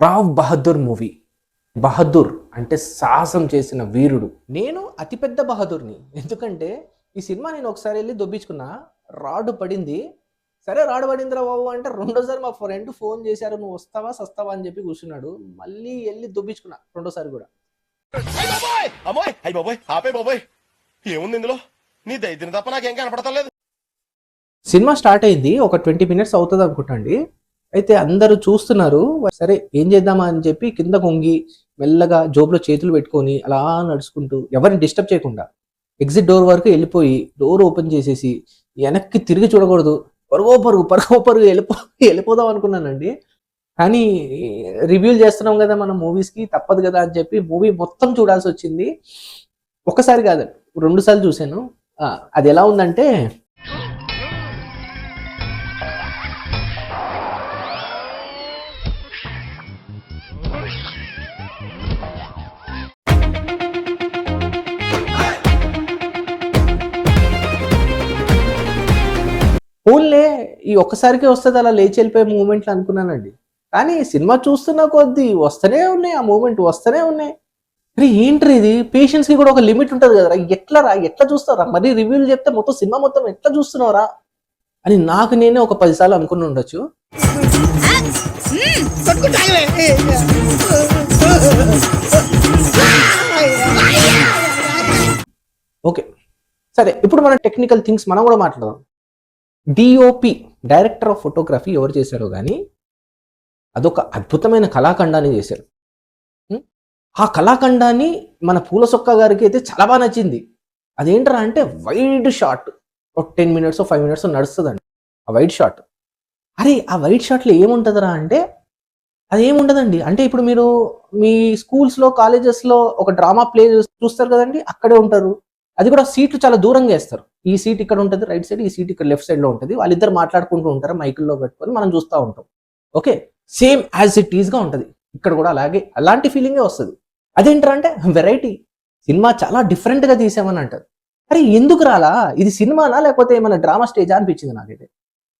Rao Bahadur movie. Bahadur అంటే సాహసం చేసిన వీరుడు. నేను అతిపెద్ద బహదూర్ని. ఎందుకంటే ఈ సినిమా నేను ఒకసారి వెళ్ళి దొబ్బించుకున్నా, రాడ్ పడింది. సరే రాడ్ పడిందిరా బాబు అంటే రెండోసారి మా ఫ్రెండ్ ఫోన్ చేశారు, నువ్వు వస్తావా సస్తావా అని చెప్పి కూర్చున్నాడు. మళ్ళీ వెళ్ళి దొబ్బించుకున్నా రెండోసారి కూడా. ఏముంది ఇందులో? నీ దైత్యం తప్ప నాకేం కనపడతలేదు. సినిమా స్టార్ట్ అయింది, ఒక 20 minutes అవుతుంది అనుకుంటండి. అయితే అందరూ చూస్తున్నారు. సరే ఏం చేద్దామా అని చెప్పి కింద కొంగి మెల్లగా జోబులో చేతులు పెట్టుకొని అలా నడుచుకుంటూ ఎవరిని డిస్టర్బ్ చేయకుండా ఎగ్జిట్ డోర్ వరకు వెళ్ళిపోయి డోర్ ఓపెన్ చేసేసి వెనక్కి తిరిగి చూడకూడదు, పరుగు వెళ్ళిపోదాం అనుకున్నానండి. కానీ రివ్యూలు చేస్తున్నాం కదా మనం మూవీస్కి, తప్పదు కదా అని చెప్పి మూవీ మొత్తం చూడాల్సి వచ్చింది. ఒకసారి కాదండి, 2 సార్లు చూశాను. అది ఎలా ఉందంటే, ఓన్లే ఈ ఒక్కసారికే వస్తుంది అలా లేచి వెళ్ళిపోయే మూమెంట్లు అనుకున్నానండి. కానీ సినిమా చూస్తున్న కొద్దీ వస్తూనే ఉన్నాయి, ఆ మూమెంట్ వస్తూనే ఉన్నాయి. అరే ఏంట్రీ ఇది, పేషెన్స్కి కూడా ఒక లిమిట్ ఉంటుంది కదరా, ఎట్లా చూస్తారా, మరీ రివ్యూలు చెప్తే మొత్తం సినిమా మొత్తం ఎట్లా చూస్తున్నారా అని నాకు నేనే ఒక 10 సార్లు అనుకుని ఉండొచ్చు. ఓకే సరే, ఇప్పుడు మన టెక్నికల్ థింగ్స్ మనం కూడా మాట్లాడదాం. డిఓపి, డైరెక్టర్ ఆఫ్ ఫోటోగ్రఫీ ఎవరు చేశారో కానీ అదొక అద్భుతమైన కళాఖండాన్ని చేశారు. ఆ కళాఖండాన్ని మన పూలసొక్క గారికి అయితే చాలా బాగా నచ్చింది. అదేంటరా అంటే వైడ్ షాట్, ఒక 10 minutes 5 minutes నడుస్తుందండి ఆ వైడ్ షాట్. అరే ఆ వైడ్ షాట్లో ఏముంటుందిరా అంటే అది ఏముండదండి. అంటే ఇప్పుడు మీరు మీ స్కూల్స్లో కాలేజెస్లో ఒక డ్రామా ప్లే చూస్తారు కదండి, అక్కడే ఉంటారు. అది కూడా సీట్లు చాలా దూరంగా వేస్తారు. ఈ సీట్ ఇక్కడ ఉంటుంది రైట్ సైడ్, ఈ సీట్ ఇక్కడ లెఫ్ట్ సైడ్లో ఉంటుంది. వాళ్ళిద్దరు మాట్లాడుకుంటూ ఉంటారు మైకుల్లో పెట్టుకొని, మనం చూస్తూ ఉంటాం. ఓకే, సేమ్ యాజ్ ఇట్ ఈస్గా ఉంటుంది ఇక్కడ కూడా, అలాంటి ఫీలింగే వస్తుంది. అదేంటారా అంటే వెరైటీ, సినిమా చాలా డిఫరెంట్గా తీసామని అంటారు. అరే ఎందుకు రాలా, ఇది సినిమానా లేకపోతే ఏమైనా డ్రామా స్టేజా అనిపించింది నాకైతే.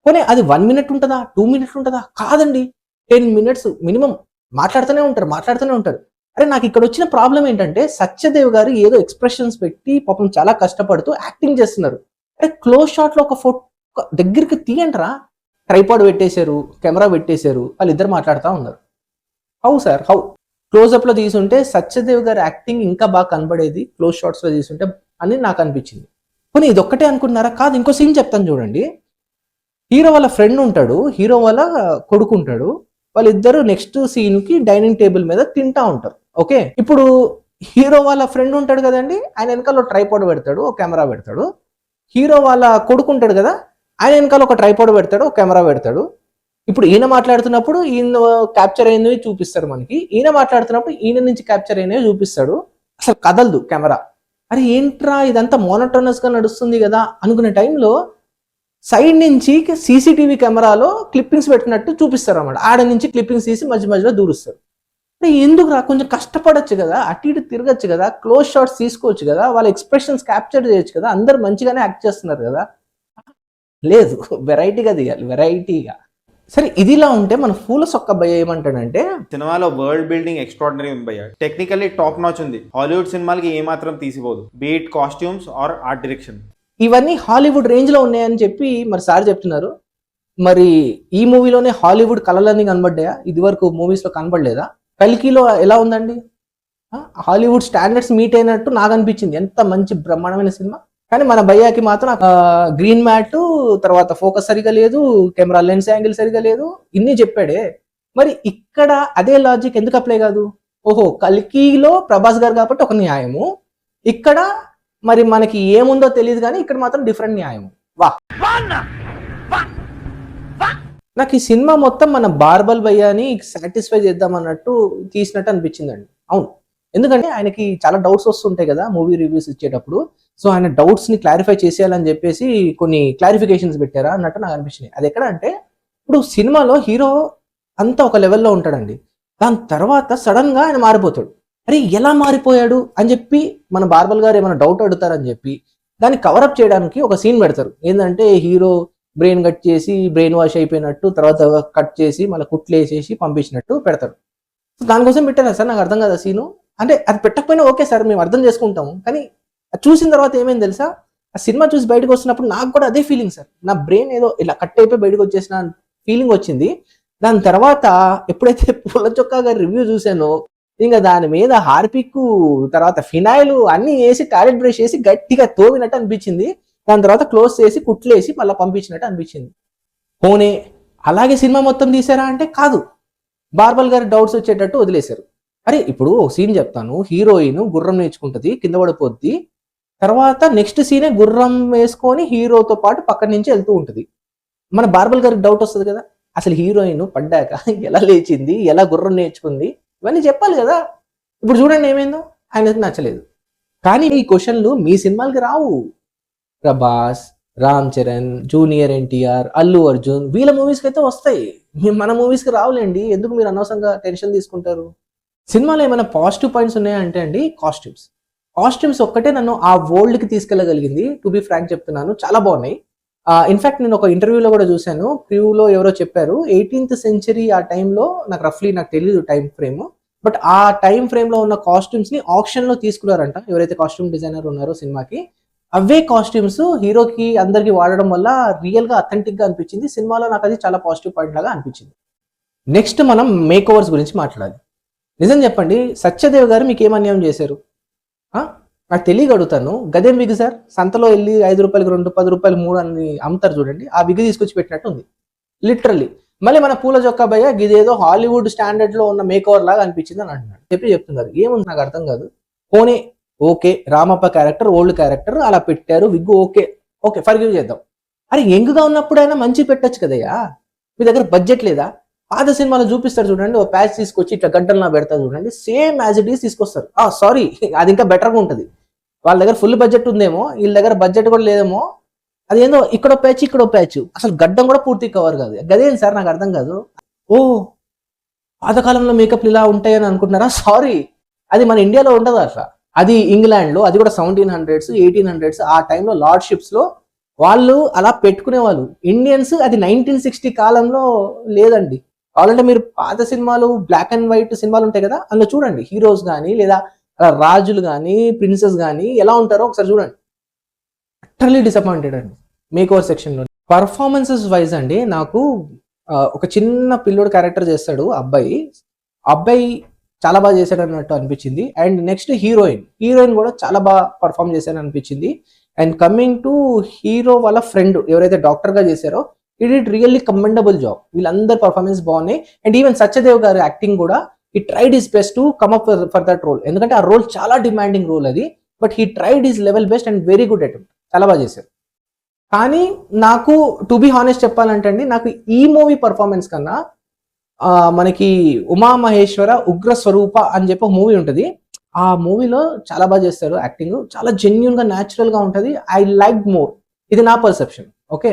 పోనీ అది 1 minute ఉంటుందా, 2 minutes ఉంటుందా, కాదండి 10 minutes మినిమం మాట్లాడుతూనే ఉంటారు. అరే నాకు ఇక్కడ వచ్చిన ప్రాబ్లం ఏంటంటే, సత్యదేవ్ గారు ఏదో ఎక్స్ప్రెషన్స్ పెట్టి పాపం చాలా కష్టపడుతూ యాక్టింగ్ చేస్తున్నారు. అరే క్లోజ్ షాట్ లో ఒక ఫోటో దగ్గరికి తీయండిరా, ట్రైపాడ్ పెట్టేశారు, కెమెరా పెట్టేశారు, వాళ్ళిద్దరు మాట్లాడుతూ ఉన్నారు. హౌ క్లోజ్అప్ లో తీసుంటే సత్యదేవ్ గారి యాక్టింగ్ ఇంకా బాగా కనబడేది, క్లోజ్ షాట్స్ లో తీసుంటే అని నాకు అనిపించింది. పోనీ ఇది ఒక్కటే అనుకుంటున్నారా, కాదు ఇంకో సీన్ చెప్తాను చూడండి. హీరో వాళ్ళ ఫ్రెండ్ ఉంటాడు, హీరో వాళ్ళ కొడుకు ఉంటాడు, వాళ్ళిద్దరు నెక్స్ట్ సీన్ కి డైనింగ్ టేబుల్ మీద తింటా ఉంటారు. ఓకే, ఇప్పుడు హీరో వాళ్ళ ఫ్రెండ్ ఉంటాడు కదండి, ఆయన వెనకాల ట్రైపాడ్ పెడతాడు, ఒక కెమెరా పెడతాడు. హీరో వాళ్ళ కొడుకు ఉంటాడు కదా, ఆయన వెనకాల ఒక ట్రైపాడ్ పెడతాడు, ఒక కెమెరా పెడతాడు. ఇప్పుడు ఈయన మాట్లాడుతున్నప్పుడు ఈయన క్యాప్చర్ అయినవి చూపిస్తారు మనకి, ఈయన మాట్లాడుతున్నప్పుడు ఈయన నుంచి క్యాప్చర్ అయినవి చూపిస్తాడు. అసలు కదలదు కెమెరా. అరే ఏంట్రా ఇదంతా మోనోటోనస్ గా నడుస్తుంది కదా అనుకునే టైంలో సైడ్ నుంచి సీసీటీవీ కెమెరాలో క్లిప్పింగ్స్ పెట్టినట్టు చూపిస్తారు అన్నమాట. ఆడ నుంచి క్లిప్పింగ్స్ తీసి మధ్యలో దూరుస్తారు. ఎందుకు రా, కొంచెం కష్టపడచ్చు కదా, అటు ఇటు తిరగచ్చు కదా, క్లోజ్ షాట్స్ తీసుకోవచ్చు కదా, వాళ్ళ ఎక్స్ప్రెషన్స్ క్యాప్చర్ చేయొచ్చు కదా, అందరు మంచిగానే యాక్ట్ చేస్తున్నారు కదా. లేదు, వెరైటీగా తీయాలి, వెరైటీగా. సరే ఇదిలా ఉంటే మన పూల సొక్క భయ్య ఏమంటాడంటే, సినిమాలో వరల్డ్ బిల్డింగ్ ఎక్స్ట్రాడినరీ ఉంది భయ్య, టెక్నికల్లీ టాప్ నాచ్ ఉంది. హాలీవుడ్ సినిమాలకి ఏమాత్రం తీసిపోదు, beat costumes or art direction. ఇవన్నీ హాలీవుడ్ రేంజ్ లో ఉన్నాయని చెప్పి మరి సార్ చెప్తున్నారు. మరి ఈ మూవీలోనే హాలీవుడ్ కళలన్నీ కనబడ్డాయా, ఇది వరకు మూవీస్ లో కనబడలేదా? కల్కిలో ఎలా ఉందండి, హాలీవుడ్ స్టాండర్డ్స్ మీట్ అయినట్టు నాకు అనిపించింది. ఎంత మంచి బ్రహ్మాండమైన సినిమా. కానీ మన భయ్యాకి మాత్రం గ్రీన్ మ్యాట్, తర్వాత ఫోకస్ సరిగా లేదు, కెమెరా లెన్స్ యాంగిల్ సరిగా లేదు, ఇన్ని చెప్పాడే. మరి ఇక్కడ అదే లాజిక్ ఎందుకు అప్లై కాదు? ఓహో, కల్కిలో ప్రభాస్ గారు కాబట్టి ఒక న్యాయము, ఇక్కడ మరి మనకి ఏముందో తెలియదు కానీ ఇక్కడ మాత్రం డిఫరెంట్ న్యాయం. వా, నాకు ఈ సినిమా మొత్తం మన బార్బల్ భయ్యాని సాటిస్ఫై చేద్దాం అన్నట్టు తీసినట్టు అనిపించిందండి. అవును, ఎందుకంటే ఆయనకి చాలా డౌట్స్ వస్తుంటాయి కదా మూవీ రివ్యూస్ ఇచ్చేటప్పుడు. సో ఆయన డౌట్స్ ని క్లారిఫై చేసేయాలని చెప్పేసి కొన్ని క్లారిఫికేషన్స్ పెట్టారా అన్నట్టు నాకు అనిపించింది. అది ఎక్కడ అంటే, ఇప్పుడు సినిమాలో హీరో అంతా ఒక లెవెల్లో ఉంటాడండి, దాని తర్వాత సడన్ గా ఆయన మారిపోతాడు. అరే ఎలా మారిపోయాడు అని చెప్పి మన బార్బల్ గారు ఏమైనా డౌట్ అడుగుతారని చెప్పి దాన్ని కవరప్ చేయడానికి ఒక సీన్ పెడతారు. ఏంటంటే హీరో బ్రెయిన్ కట్ చేసి బ్రెయిన్ వాష్ అయిపోయినట్టు, తర్వాత కట్ చేసి మళ్ళీ కుట్లు వేసేసి పంపించినట్టు పెడతారు. దానికోసం పెట్టారా సార్? నాకు అర్థం కదా సీను. అంటే అది పెట్టకపోయినా ఓకే సార్, మేము అర్థం చేసుకుంటాము. కానీ అది చూసిన తర్వాత ఏమైంది తెలుసా? ఆ సినిమా చూసి బయటకు వస్తున్నప్పుడు నాకు కూడా అదే ఫీలింగ్ సార్. నా బ్రెయిన్ ఏదో ఇలా కట్ అయిపోయి బయటకు వచ్చేసిన ఫీలింగ్ వచ్చింది. దాని తర్వాత ఎప్పుడైతే పూల చొక్కా గారి రివ్యూ చూసానో, ఇంకా దాని మీద హార్పిక్ తర్వాత ఫినాయిల్ అన్ని వేసి టాయిలెట్ బ్రష్ వేసి గట్టిగా తోమినట్టు అనిపించింది. దాని తర్వాత క్లోజ్ చేసి కుట్లేసి మళ్ళీ పంపించినట్టు అనిపించింది. పోనీ అలాగే సినిమా మొత్తం తీసారా అంటే కాదు, బార్బల్ గారి డౌట్స్ వచ్చేటట్టు వదిలేశారు. అరే ఇప్పుడు ఒక సీన్ చెప్తాను, హీరోయిన్ గుర్రం నేర్చుకుంటది, కింద పడిపోద్ది, తర్వాత నెక్స్ట్ సీనే గుర్రం వేసుకొని హీరోతో పాటు పక్కన నుంచి వెళ్తూ ఉంటుంది. మన బార్బల్ గారికి డౌట్ వస్తుంది కదా, అసలు హీరోయిన్ పడ్డాక ఎలా లేచింది, ఎలా గుర్రం నేర్చుకుంది, ఇవన్నీ చెప్పాలి కదా. ఇప్పుడు చూడండి ఏమైందో, ఆయనకు నచ్చలేదు. కానీ ఈ క్వశ్చన్లు మీ సినిమాలకి రావు. ప్రభాస్, రామ్ చరణ్, జూనియర్ ఎన్టీఆర్, అల్లు అర్జున్ వీళ్ళ మూవీస్కి అయితే వస్తాయి, మన మూవీస్కి రావులేండి. ఎందుకు మీరు అనవసరంగా టెన్షన్ తీసుకుంటారు? సినిమాలో ఏమైనా పాజిటివ్ పాయింట్స్ ఉన్నాయంటే అండి, కాస్ట్యూమ్స్ ఒక్కటే నన్ను ఆ వరల్డ్కి తీసుకెళ్ళగలిగింది. టు బి ఫ్రాంక్ చెప్తున్నాను, చాలా బాగున్నాయి. ఇన్ఫాక్ట్ నేను ఒక ఇంటర్వ్యూలో కూడా చూశాను, క్రూలో ఎవరో చెప్పారు 18th century ఆ టైంలో, నాకు తెలియదు టైం ఫ్రేమ్, బట్ ఆ టైం ఫ్రేమ్లో ఉన్న కాస్ట్యూమ్స్ని ఆప్షన్లో తీసుకున్నారంట ఎవరైతే కాస్ట్యూమ్ డిజైనర్ ఉన్నారో సినిమాకి. అవే కాస్ట్యూమ్స్ హీరోకి అందరికి వాడడం వల్ల రియల్గా అథెంటిక్గా అనిపించింది. సినిమాలో నాకు అది చాలా పాజిటివ్ పాయింట్ లాగా అనిపించింది. నెక్స్ట్ మనం మేక్ ఓవర్స్ గురించి మాట్లాడాలి. నిజం చెప్పండి, సత్యదేవ్ గారు మీకు ఏం అన్యాయం చేశారు? నాకు తెలియక అడుగుతాను, గదేం విగ్ సార్? సంతలో వెళ్ళి 5 రూపాయలకి 2, 10 రూపాయలు 3 అని అమ్ముతారు చూడండి, ఆ విగ్ తీసుకొచ్చి పెట్టినట్టు ఉంది లిటరల్లీ. మళ్ళీ మన పూల చొక్కా భయ్య ఇదేదో హాలీవుడ్ స్టాండర్డ్లో ఉన్న మేక్ ఓవర్ లాగా అనిపించింది అని అంటున్నాడు. చెప్తున్నారు ఏముంది నాకు అర్థం కాదు. పోనీ okay, Ramappa character old character అలా పెట్టారు, విగ్ ఓకే ఫర్గివ్ చేద్దాం. అరే యంగ్గా ఉన్నప్పుడైనా మంచి పెట్టచ్చు కదయ్యా, మీ దగ్గర బడ్జెట్ లేదా? పాత సినిమాలో చూపిస్తారు చూడండి, ఓ ప్యాచ్ తీసుకొచ్చి ఇట్లా గంటలు పెడతారు చూడండి, సేమ్ యాజ్ ఇట్ ఈస్ తీసుకొస్తారు. సారీ, అది ఇంకా బెటర్గా ఉంటుంది. వాళ్ళ దగ్గర ఫుల్ బడ్జెట్ ఉందేమో, వీళ్ళ దగ్గర బడ్జెట్ కూడా లేదేమో. అదేందో ఇక్కడో ప్యాచ్, అసలు గడ్డం కూడా పూర్తి కవర్ కాదు. గదేం సార్ నాకు అర్థం కాదు. పాతకాలంలో మేకప్లు ఇలా ఉంటాయని అనుకుంటున్నారా? సారీ, అది మన ఇండియాలో ఉండదు అట్లా. అది ఇంగ్లాండ్లో, అది కూడా 1700s 1800s ఆ టైంలో లార్డ్షిప్స్లో వాళ్ళు అలా పెట్టుకునేవాళ్ళు. ఇండియన్స్ అది 1960 కాలంలో లేదండి. కావాలంటే మీరు పాత సినిమాలు, బ్లాక్ అండ్ వైట్ సినిమాలు ఉంటాయి కదా, అందులో చూడండి హీరోస్ కానీ లేదా రాజులు కానీ ప్రిన్సెస్ కానీ ఎలా ఉంటారో ఒకసారి చూడండి. అటర్లీ డిసప్పాయింటెడ్ అండి మేక్ ఓవర్ సెక్షన్లో. పర్ఫార్మెన్సెస్ వైజ్ అండి, నాకు ఒక చిన్న పిల్లోడు క్యారెక్టర్ చేస్తాడు అబ్బాయి చాలా బాగా చేశాడు అన్నట్టు అనిపించింది. అండ్ నెక్స్ట్ హీరోయిన్ కూడా చాలా బాగా పర్ఫామ్ చేశాడు అనిపించింది. అండ్ కమింగ్ టు హీరో వాళ్ళ ఫ్రెండ్ ఎవరైతే డాక్టర్గా చేశారో, he did really commendable job. వీళ్ళందరి పర్ఫార్మెన్స్ బాగున్నాయి. అండ్ ఈవెన్ సత్యదేవ్ గారి యాక్టింగ్ కూడా, he tried his best to come up for that role. ఎందుకంటే ఆ రోల్ చాలా డిమాండింగ్ రోల్ అది, but he tried his level best and very good at it. చాలా బాగా చేశారు. కానీ నాకు టు బి హానెస్ట్ చెప్పాలంటే అండి, నాకు ఈ మూవీ పర్ఫార్మెన్స్ కన్నా మనకి ఉమా మహేశ్వర ఉగ్ర స్వరూప అని చెప్పి ఒక మూవీ ఉంటుంది, ఆ మూవీలో చాలా బాగా చేస్తారు యాక్టింగ్, చాలా జెన్యున్గా న్యాచురల్గా ఉంటుంది. ఐ లైక్ మోర్, ఇది నా పర్సెప్షన్. ఓకే.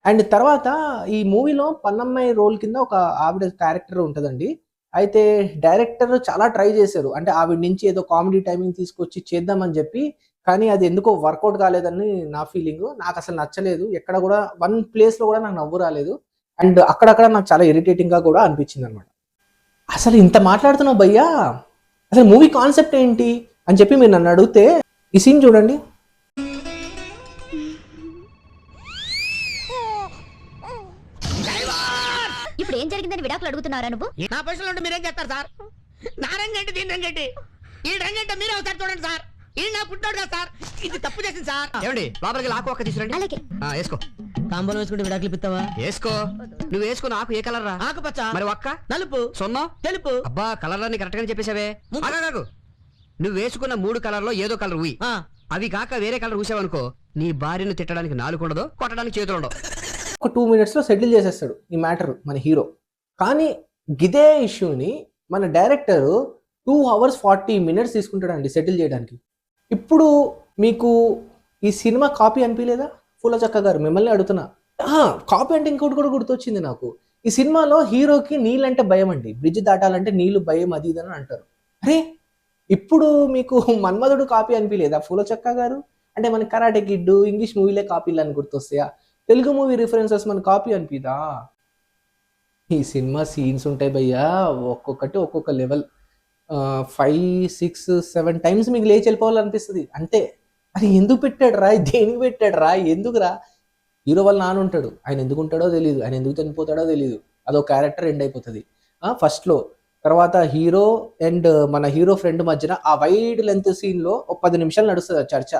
అండ్ తర్వాత ఈ మూవీలో పన్నమ్మాయి రోల్ కింద ఒక ఆవిడ క్యారెక్టర్ ఉంటుందండి. అయితే డైరెక్టర్ చాలా ట్రై చేశారు, అంటే ఆవిడ నుంచి ఏదో కామెడీ టైమింగ్ తీసుకొచ్చి చేద్దామని చెప్పి, కానీ అది ఎందుకో వర్కౌట్ కాలేదని నా ఫీలింగ్. నాకు అసలు నచ్చలేదు, ఎక్కడ కూడా వన్ ప్లేస్లో కూడా నాకు నవ్వు రాలేదు. అండ్ అక్కడక్కడ నాకు చాలా ఇరిటేటింగ్గా కూడా అనిపించింది అనమాట. అసలు ఇంత మాట్లాడుతున్నావు భయ్యా, అసలు మూవీ కాన్సెప్ట్ ఏంటి అని చెప్పి మీరు నన్ను అడిగితే, ఈ సీన్ చూడండి. ఇప్పుడు ఏం జరిగిందని విడాకులు అడుగుతున్నారా నువ్వు? నా పొజిషన్లో ఉంటే మీరేం చేస్తారు సార్? నా రంగంటే దీని రంగంటే ఈ రంగంటే మీరు ఒకసారి చూడండి సార్. ఈ నా పుట్టాడు కదా సార్, ఇది తప్పు చేసింది సార్. ఏమండి లోపలికి లాకు ఒక్క తీసుకురండి. అలాగే. వేసుకో. కాంబోలో వేసుకుంటే విడాకులు ఇస్తావా? వేసుకో. నువ్వు వేసుకున్న ఆకు ఏ కలర్ రా? ఆకుపచ్చ. మరి ఒక్క నలుపు. సున్నం తెలుపు. అబ్బా కలర్ ని కరెక్ట్ గా చెప్పేసావే. ఆగు. నువ్వు వేసుకున్న 3 కలర్లో ఏదో కలర్ ఊయి. అవి కాక వేరే కలర్ ఊసావనుకో, నీ భార్యను తిట్టడానికి 4 ఉండదు, కొట్టడానికి చేతులు ఉండవు. ఒక 2 minutesలో సెటిల్ చేసేస్తాడు ఈ మ్యాటర్ మన హీరో. కానీ ఇదే ఇష్యూని మన డైరెక్టర్ 2 hours 40 minutes తీసుకుంటాడండి సెటిల్ చేయడానికి. ఇప్పుడు మీకు ఈ సినిమా కాపీ అనిపించలేదా? పూల చక్క గారు మిమ్మల్ని అడుగుతున్నా. కాపీ అంటే ఇంకోటి కూడా గుర్తొచ్చింది నాకు. ఈ సినిమాలో హీరోకి నీళ్ళంటే భయం అండి, బ్రిడ్జ్ దాటాలంటే నీళ్లు భయం అది ఇదని అంటారు. అరే ఇప్పుడు మీకు మన్మధుడు కాపీ అనిపించలేదా పూల చక్క గారు? అంటే మన కరాటే కిడ్, ఇంగ్లీష్ మూవీలే కాపీలు అని గుర్తొస్తాయా? తెలుగు మూవీ రిఫరెన్సెస్ మన కాపీ అనిపిదా? ఈ సినిమా సీన్స్ ఉంటాయి భయ్యా, ఒక్కొక్కటి ఒక్కొక్క లెవెల్. 5, 6, 7 టైమ్స్ మీకు లేచి వెళ్ళిపోవాలనిపిస్తుంది. అంటే అది ఎందుకు పెట్టాడు రా, దేనికి పెట్టాడు రా, ఎందుకురా? హీరో వాళ్ళ నాన్న ఉంటాడు, ఆయన ఎందుకు ఉంటాడో తెలియదు, ఆయన ఎందుకు చనిపోతాడో తెలియదు, అదొక క్యారెక్టర్ ఎండ్ అయిపోతుంది ఫస్ట్లో. తర్వాత హీరో అండ్ మన హీరో ఫ్రెండ్ మధ్యన ఆ వైడ్ లెంత్ సీన్లో ఒక 10 నిమిషాలు నడుస్తుంది చర్చ.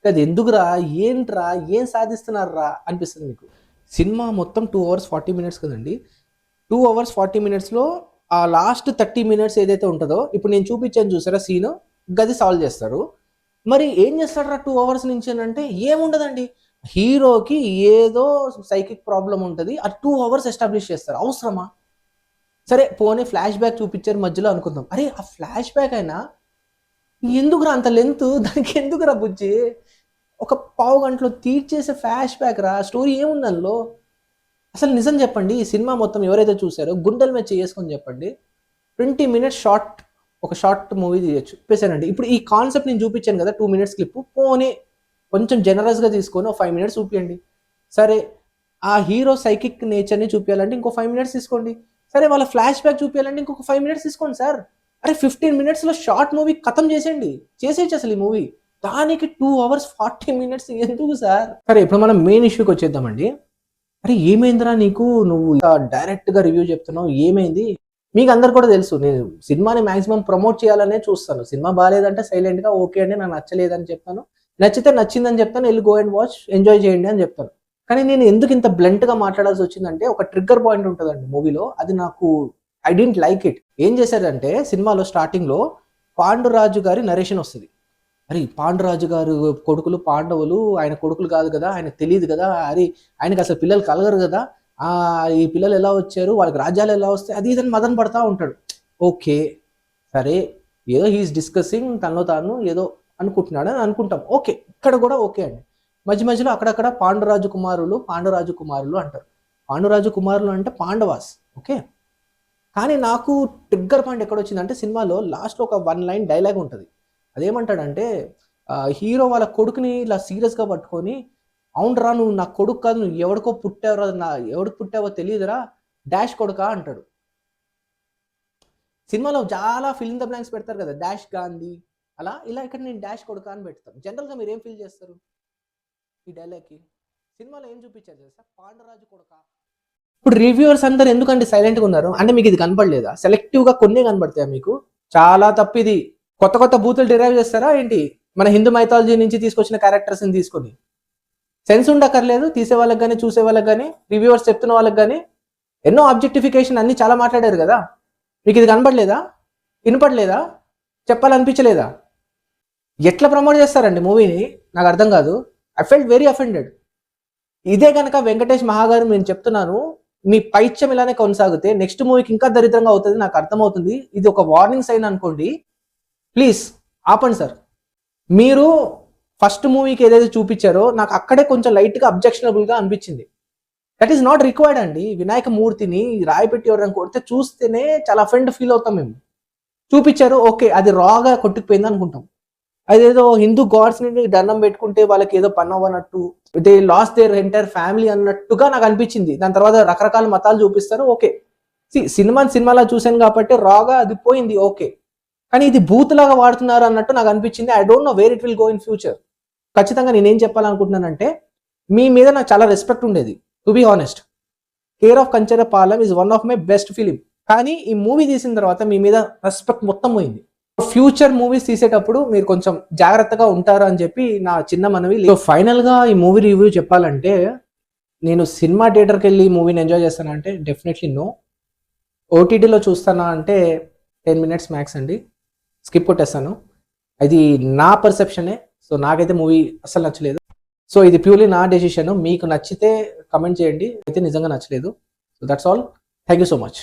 అది ఎందుకురా, ఏంట్రా, ఏం సాధిస్తున్నారా అనిపిస్తుంది మీకు. సినిమా మొత్తం 2 hours 40 minutes కదండి. 2 hours 40 minutesలో ఆ లాస్ట్ 30 minutes ఏదైతే ఉంటుందో, ఇప్పుడు నేను చూపించాను చూసారా సీను, గది సాల్వ్ చేస్తారు. మరి ఏం చేస్తాడరా 2 hours నుంచి అంటే ఏముండదండి. హీరోకి ఏదో సైకిక్ ప్రాబ్లం ఉంటుంది, ఆ 2 hours ఎస్టాబ్లిష్ చేస్తారు. అవసరమా? సరే పోనీ ఫ్లాష్ బ్యాక్ చూపించారు మధ్యలో అనుకుందాం. అరే ఆ ఫ్లాష్ బ్యాక్ అయినా ఎందుకురా అంత లెంత్, దానికి ఎందుకురా బుజ్జి? ఒక పావు గంటలో తీర్చేసే ఫ్లాష్ బ్యాక్ రా, స్టోరీ ఏముంది అందులో? అసలు నిజం చెప్పండి, ఈ సినిమా మొత్తం ఎవరైతే చూసారో గుండెల మీద చేసుకొని చెప్పండి, 20 minutes ఒక షార్ట్ మూవీ తీయచ్చు చెప్పేసానండి. ఇప్పుడు ఈ కాన్సెప్ట్ నేను చూపించాను కదా 2 minutes క్లిప్, పోనీ కొంచెం జనరస్గా తీసుకొని ఒక 5 minutes చూపించండి. సరే ఆ హీరో సైకిక్ నేచర్ని చూపించాలంటే ఇంకో 5 minutes తీసుకోండి. సరే వాళ్ళ ఫ్లాష్ బ్యాక్ చూపించాలంటే ఇంకొక 5 minutes తీసుకోండి సార్. అరే 15 minutesలో షార్ట్ మూవీ ఖతం చేసేయచ్చు అసలు ఈ మూవీ. దానికి 2 hours 40 minutes ఎందుకు సార్? సరే ఇప్పుడు మనం మెయిన్ ఇష్యూకి వచ్చేద్దామండి. అరే ఏమైందిరా నీకు, నువ్వు డైరెక్ట్గా రివ్యూ చెప్తున్నావు, ఏమైంది? మీకు అందరు కూడా తెలుసు, నేను సినిమాని మాక్సిమం ప్రమోట్ చేయాలనే చూస్తాను. సినిమా బాగాలేదంటే సైలెంట్గా ఓకే అండి నాకు నచ్చలేదని చెప్తాను, నచ్చితే నచ్చిందని చెప్తాను, వెళ్ళి గో అండ్ వాచ్ ఎంజాయ్ చేయండి అని చెప్తాను. కానీ నేను ఎందుకు ఇంత బ్లంట్గా మాట్లాడాల్సి వచ్చిందంటే, ఒక ట్రిగ్గర్ పాయింట్ ఉంటుందండి మూవీలో, అది నాకు ఐ డోంట్ లైక్ ఇట్. ఏం చేశారంటే సినిమాలో స్టార్టింగ్లో పాండురాజు గారి నరేషన్ వస్తుంది. అరే పాండురాజు గారు కొడుకులు పాండవులు, ఆయన కొడుకులు కాదు కదా, ఆయనకు తెలియదు కదా, అరే ఆయనకు అసలు పిల్లలు కలగరు కదా, ఈ పిల్లలు ఎలా వచ్చారు, వాళ్ళకి రాజ్యాలు ఎలా వస్తాయి, అది ఇదని మదన పడతా ఉంటాడు. ఓకే సరే, ఏదో హీఈస్ డిస్కసింగ్ తనలో తాను ఏదో అనుకుంటున్నాడు అని అనుకుంటాం. ఓకే ఇక్కడ కూడా ఓకే అండి. మధ్యలో అక్కడక్కడ పాండురాజు కుమారులు అంటారు. పాండురాజు కుమారులు అంటే పాండవాస్. ఓకే, కానీ నాకు ట్రిగ్గర్ పాయింట్ ఎక్కడ వచ్చిందంటే, సినిమాలో లాస్ట్లో ఒక 1 line డైలాగ్ ఉంటుంది. అదేమంటాడంటే, హీరో వాళ్ళ కొడుకుని ఇలా సీరియస్గా పట్టుకొని, అవునరా నువ్వు నా కొడుకు కాదు, నువ్వు ఎవడికో పుట్టావురా, ఎవడికి పుట్టావో తెలియదురా, డాష్ కొడుకా అంటాడు. సినిమాలో చాలా ఫిల్ ఇన్ ద బ్లాంక్స్ పెడతారు కదా, డాష్ గాంధీ అలా, ఇలా ఇక్కడ నేను డాష్ కొడుకా అని పెడతాను. జనరల్గా మీరు ఏం ఫీల్ చేస్తారు ఈ డైలాగ్కి? సినిమాలో ఏం చూపించారు తెలుసా, పాండురాజు కొడుకా. ఇప్పుడు రివ్యూవర్స్ అందరు ఎందుకంటే సైలెంట్గా ఉన్నారు అంటే, మీకు ఇది కనపడలేదా? సెలెక్టివ్గా కొన్ని కనపడతాయా మీకు? చాలా తప్పు ఇది. కొత్త బూతులు డిరైవ్ చేస్తారా ఏంటి? మన హిందూ మైథాలజీ నుంచి తీసుకొచ్చిన క్యారెక్టర్స్ని తీసుకొని సెన్స్ ఉండక్కర్లేదు. తీసే వాళ్ళకి కానీ, చూసే వాళ్ళకి కానీ, రివ్యూవర్స్ చెప్తున్న వాళ్ళకి కానీ ఎన్నో ఆబ్జెక్టిఫికేషన్ అన్ని చాలా మాట్లాడారు కదా. మీకు ఇది కనపడలేదా, వినపడలేదా, చెప్పాలనిపించలేదా? ఎట్లా ప్రమోట్ చేస్తారండి మూవీని, నాకు అర్థం కాదు. I felt very offended. ఇదే కనుక వెంకటేష్ మహాగారు నేను చెప్తున్నాను, మీ పైత్యం ఇలానే కొనసాగితే నెక్స్ట్ మూవీకి ఇంకా దరిద్రంగా అవుతుంది, నాకు అర్థమవుతుంది. ఇది ఒక వార్నింగ్ సైన్ అనుకోండి. ప్లీజ్ ఆపండి సార్. మీరు ఫస్ట్ మూవీకి ఏదైతే చూపించారో నాకు అక్కడే కొంచెం లైట్గా అబ్జెక్షనబుల్గా అనిపించింది. దట్ ఈస్ నాట్ రిక్వైర్డ్ అండి. వినాయక మూర్తిని రాయి పెట్టి ఎవరైనా కొడితే చూస్తేనే చాలా అఫెండ్ ఫీల్ అవుతాం మేము. చూపించారు ఓకే, అది రాగా కొట్టుకుపోయింది అనుకుంటాం. అదేదో హిందూ గాడ్స్ని దండం పెట్టుకుంటే వాళ్ళకి ఏదో పని అవ్వనట్టు, they lose their entire family అన్నట్టుగా నాకు అనిపించింది. దాని తర్వాత రకరకాల మతాలు చూపిస్తారు. ఓకే, సినిమాలా చూశాను కాబట్టి రాగా అది పోయింది ఓకే, కానీ ఇది బూత్ లాగా వాడుతున్నారు అన్నట్టు నాకు అనిపించింది. I don't know where it will go in future. ఖచ్చితంగా నేనేం చెప్పాలనుకుంటున్నానంటే, మీ మీద నాకు చాలా రెస్పెక్ట్ ఉండేది. To be honest, care of Kancharapalem is one of my best film. కానీ ఈ మూవీ తీసిన తర్వాత మీ మీద రెస్పెక్ట్ మొత్తం పోయింది. ఫ్యూచర్ మూవీస్ తీసేటప్పుడు మీరు కొంచెం జాగ్రత్తగా ఉంటారు అని చెప్పి నా చిన్న మనవి. ఫైనల్ గా ఈ మూవీ రివ్యూ చెప్పాలంటే, నేను సినిమా థియేటర్కి వెళ్ళి మూవీని ఎంజాయ్ చేస్తానా అంటే డెఫినెట్లీ నో. ఓటీటీలో చూస్తానా అంటే 10 minutes మ్యాక్స్ అండి, స్కిప్ కొట్టేస్తాను. అది నా పర్సెప్షనే. సో నాకైతే మూవీ అస్సలు నచ్చలేదు. సో ఇది ప్యూర్లీ నా డెసిషన్. మీకు నచ్చితే కమెంట్ చేయండి, అయితే నిజంగా నచ్చలేదు. So that's all. Thank you so much.